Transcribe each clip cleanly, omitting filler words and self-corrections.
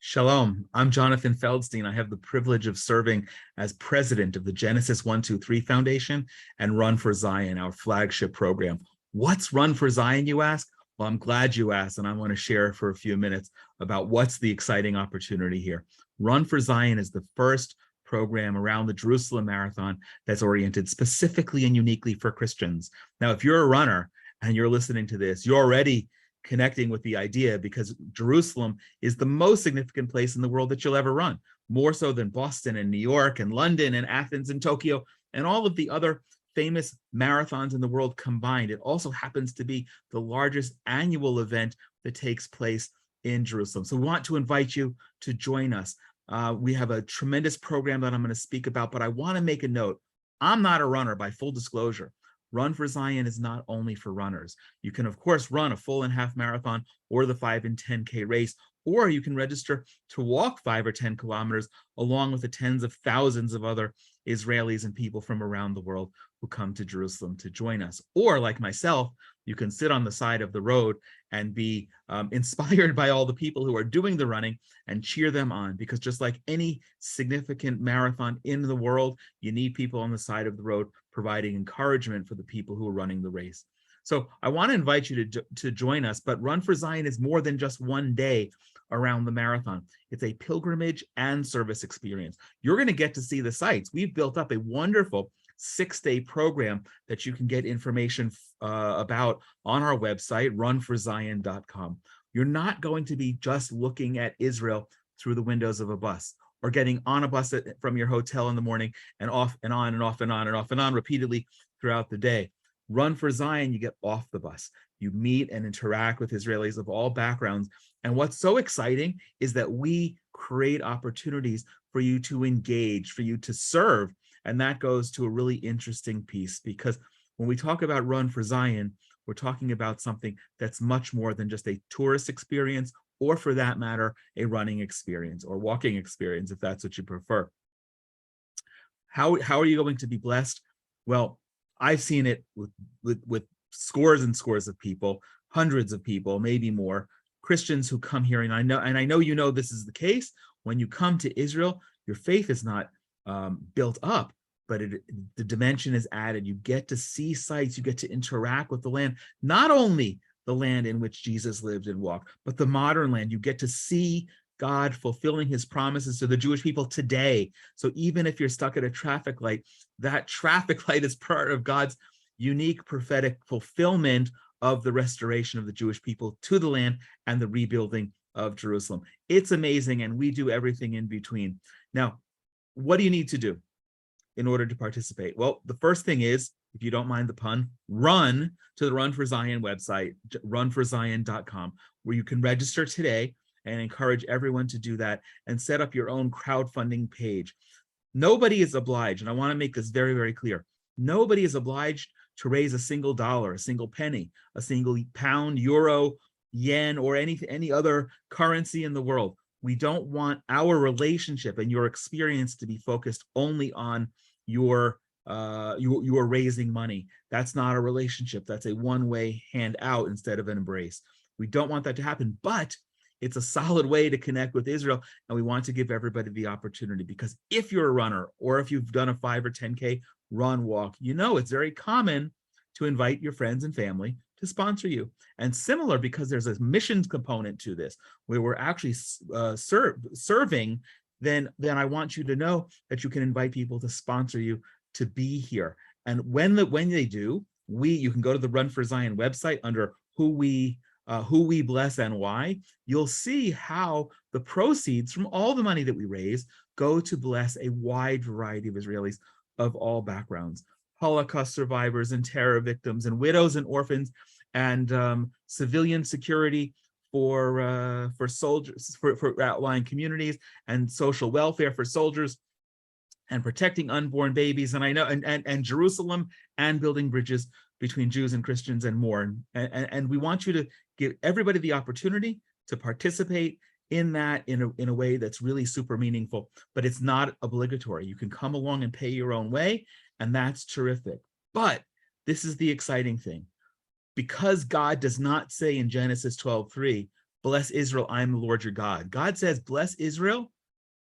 Shalom, I'm Jonathan Feldstein. I have the privilege of serving as president of the Genesis 123 Foundation and Run for Zion, our flagship program. What's Run for Zion, you ask? Well, I'm glad you asked, and I want to share for a few minutes about what's the exciting opportunity here. Run for Zion is the first program around the Jerusalem Marathon that's oriented specifically and uniquely for Christians. Now, if you're a runner and you're listening to this, you're already connecting with the idea because Jerusalem is the most significant place in the world that you'll ever run, more so than Boston and New York and London and Athens and Tokyo and all of the other famous marathons in the world combined. It also happens to be the largest annual event that takes place in Jerusalem. So we want to invite you to join us. We have a tremendous program that I'm going to speak about, but I want to make a note. I'm not a runner, by full disclosure. Run for Zion is not only for runners. You can, of course, run a full and half marathon or the 5 and 10K race, or you can register to walk 5 or 10 kilometers along with the tens of thousands of other Israelis and people from around the world who come to Jerusalem to join us. Or like myself, you can sit on the side of the road and be inspired by all the people who are doing the running and cheer them on, because just like any significant marathon in the world, you need people on the side of the road providing encouragement for the people who are running the race. So I want to invite you to join us, but Run for Zion is more than just one day around the marathon. It's a pilgrimage and service experience. You're going to get to see the sites. We've built up a wonderful 6-day program that you can get information about on our website, runforzion.com. You're not going to be just looking at Israel through the windows of a bus or getting on a bus from your hotel in the morning and off and on and off and on and off and on repeatedly throughout the day. Run for Zion, you get off the bus. You meet and interact with Israelis of all backgrounds. And what's so exciting is that we create opportunities for you to engage, for you to serve. And that goes to a really interesting piece, because when we talk about Run for Zion, we're talking about something that's much more than just a tourist experience, or for that matter, a running experience or walking experience, if that's what you prefer. How are you going to be blessed? Well, I've seen it with scores and scores of people, hundreds of people, maybe more, Christians who come here, and I know you know this is the case. When you come to Israel, your faith is not built up, but the dimension is added. You get to see sights, you get to interact with the land, not only the land in which Jesus lived and walked, but the modern land. You get to see God fulfilling his promises to the Jewish people today. So even if you're stuck at a traffic light, that traffic light is part of God's unique prophetic fulfillment of the restoration of the Jewish people to the land and the rebuilding of Jerusalem. It's amazing, and we do everything in between. Now, what do you need to do in order to participate? Well, the first thing is, if you don't mind the pun, run to the Run for Zion website, runforzion.com, where you can register today, and encourage everyone to do that and set up your own crowdfunding page. Nobody is obliged, and I want to make this very, very clear. Nobody is obliged to raise a single dollar, a single penny, a single pound, euro, yen, or any other currency in the world. We don't want our relationship and your experience to be focused only on your raising money. That's not a relationship. That's a one-way hand out instead of an embrace. We don't want that to happen, but it's a solid way to connect with Israel, and we want to give everybody the opportunity, because if you're a runner, or if you've done a 5 or 10K run, walk, you know it's very common to invite your friends and family to sponsor you. And similar, because there's a missions component to this, where we're actually serving, then I want you to know that you can invite people to sponsor you to be here. And when they do, you can go to the Run for Zion website under who we bless and why. You'll see how the proceeds from all the money that we raise go to bless a wide variety of Israelis of all backgrounds: Holocaust survivors and terror victims and widows and orphans, and civilian security for soldiers, for outlying communities, and social welfare for soldiers, and protecting unborn babies, and I know, and Jerusalem, and building bridges between Jews and Christians, and more. And we want you to give everybody the opportunity to participate in that in a way that's really super meaningful, but it's not obligatory. You can come along and pay your own way, and that's terrific. But this is the exciting thing. Because God does not say in Genesis 12:3, bless Israel, I'm the Lord your God. God says, bless Israel,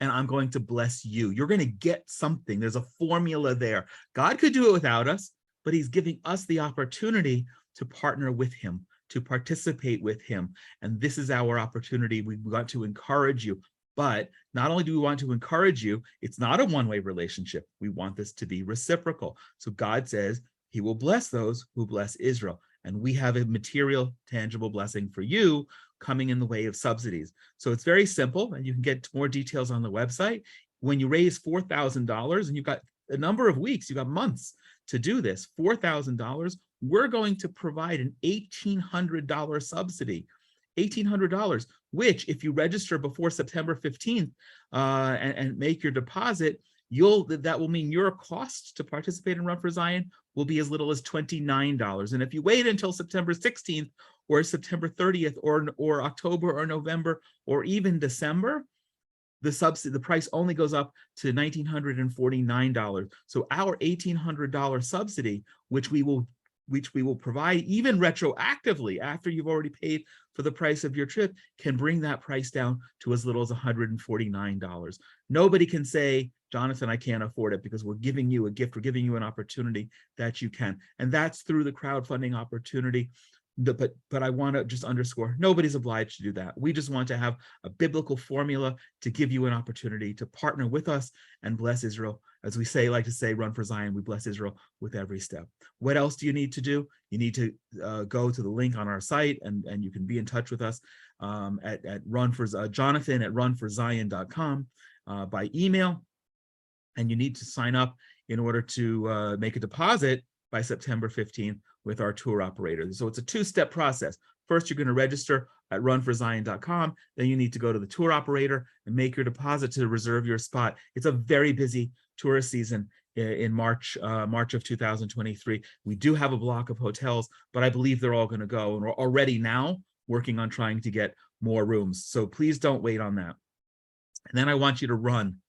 and I'm going to bless you. You're going to get something. There's a formula there. God could do it without us, but he's giving us the opportunity to partner with him, to participate with him. And this is our opportunity. We want to encourage you. But not only do we want to encourage you, it's not a one-way relationship. We want this to be reciprocal. So God says he will bless those who bless Israel. And we have a material, tangible blessing for you coming in the way of subsidies. So it's very simple, and you can get more details on the website. When you raise $4,000, and you've got a number of weeks, you've got months to do this, $4,000, we're going to provide an $1,800 subsidy, $1,800, which if you register before September 15th and make your deposit, that will mean your cost to participate in Run for Zion will be as little as $29. And if you wait until September 16th or September 30th or October or November or even December, the price only goes up to $1,949. So our $1,800 subsidy, which we will provide even retroactively after you've already paid for the price of your trip, can bring that price down to as little as $149. Nobody can say, Jonathan, I can't afford it, because we're giving you a gift. We're giving you an opportunity that you can. And that's through the crowdfunding opportunity. But I want to just underscore, nobody's obliged to do that. We just want to have a biblical formula to give you an opportunity to partner with us and bless Israel. As we like to say, Run for Zion, we bless Israel with every step. What else do you need to do? You need to go to the link on our site, and you can be in touch with us at Jonathan at runforzion.com by email. And you need to sign up in order to make a deposit by September 15th with our tour operator. So it's a two-step process. First, you're going to register at runforzion.com. Then you need to go to the tour operator and make your deposit to reserve your spot. It's a very busy tourist season in March of 2023. We do have a block of hotels, but I believe they're all going to go. And we're already now working on trying to get more rooms. So please don't wait on that. And then I want you to run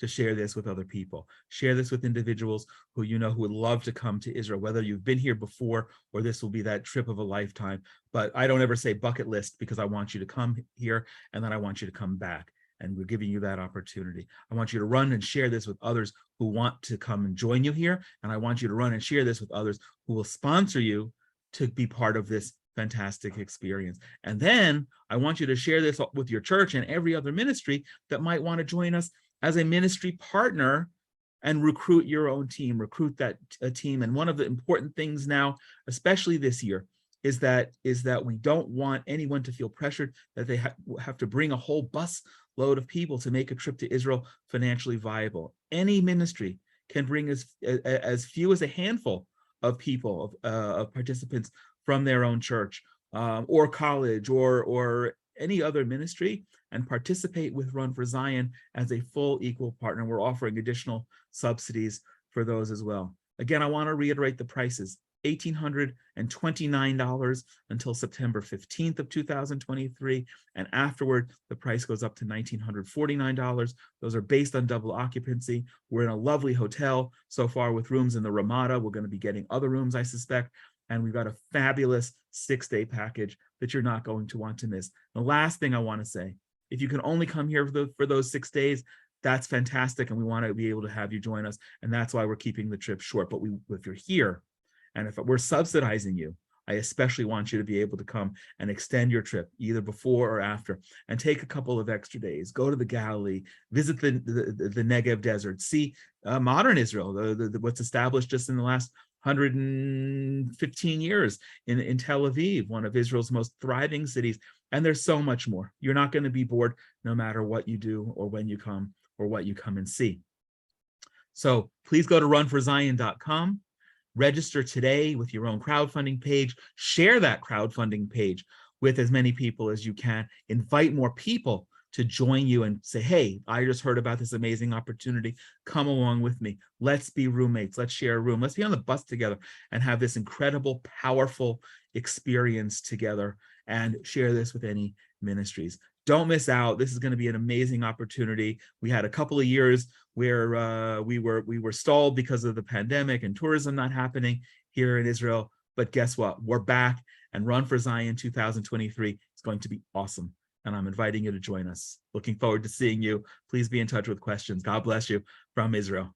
to share this with other people. Share this with individuals who you know who would love to come to Israel, whether you've been here before or this will be that trip of a lifetime. But I don't ever say bucket list, because I want you to come here and then I want you to come back. And we're giving you that opportunity. I want you to run and share this with others who want to come and join you here. And I want you to run and share this with others who will sponsor you to be part of this fantastic experience. And then I want you to share this with your church and every other ministry that might want to join us as a ministry partner and recruit your own team, recruit that team. And one of the important things now, especially this year, is that we don't want anyone to feel pressured that they have to bring a whole bus load of people to make a trip to Israel financially viable. Any ministry can bring as few as a handful of people, of participants from their own church or college or any other ministry, and participate with Run for Zion as a full equal partner. We're offering additional subsidies for those as well. Again, I want to reiterate the prices. $1,829 until September 15th of 2023. And afterward, the price goes up to $1,949. Those are based on double occupancy. We're in a lovely hotel so far with rooms in the Ramada. We're going to be getting other rooms, I suspect. And we've got a fabulous 6-day package that you're not going to want to miss. The last thing I want to say, if you can only come here for those 6 days, that's fantastic. And we want to be able to have you join us. And that's why we're keeping the trip short. But if you're here, and if we're subsidizing you, I especially want you to be able to come and extend your trip either before or after and take a couple of extra days, go to the Galilee, visit the Negev desert, see modern Israel, what's established just in the last 115 years in Tel Aviv, one of Israel's most thriving cities. And there's so much more. You're not going to be bored no matter what you do or when you come or what you come and see. So please go to runforzion.com. Register today with your own crowdfunding page. Share that crowdfunding page with as many people as you can. Invite more people to join you and say, hey, I just heard about this amazing opportunity. Come along with me. Let's be roommates. Let's share a room. Let's be on the bus together and have this incredible, powerful experience together, and share this with any ministries. Don't miss out. This is going to be an amazing opportunity. We had a couple of years where we were stalled because of the pandemic and tourism not happening here in Israel. But guess what? We're back, and Run for Zion 2023 is going to be awesome. And I'm inviting you to join us. Looking forward to seeing you. Please be in touch with questions. God bless you from Israel.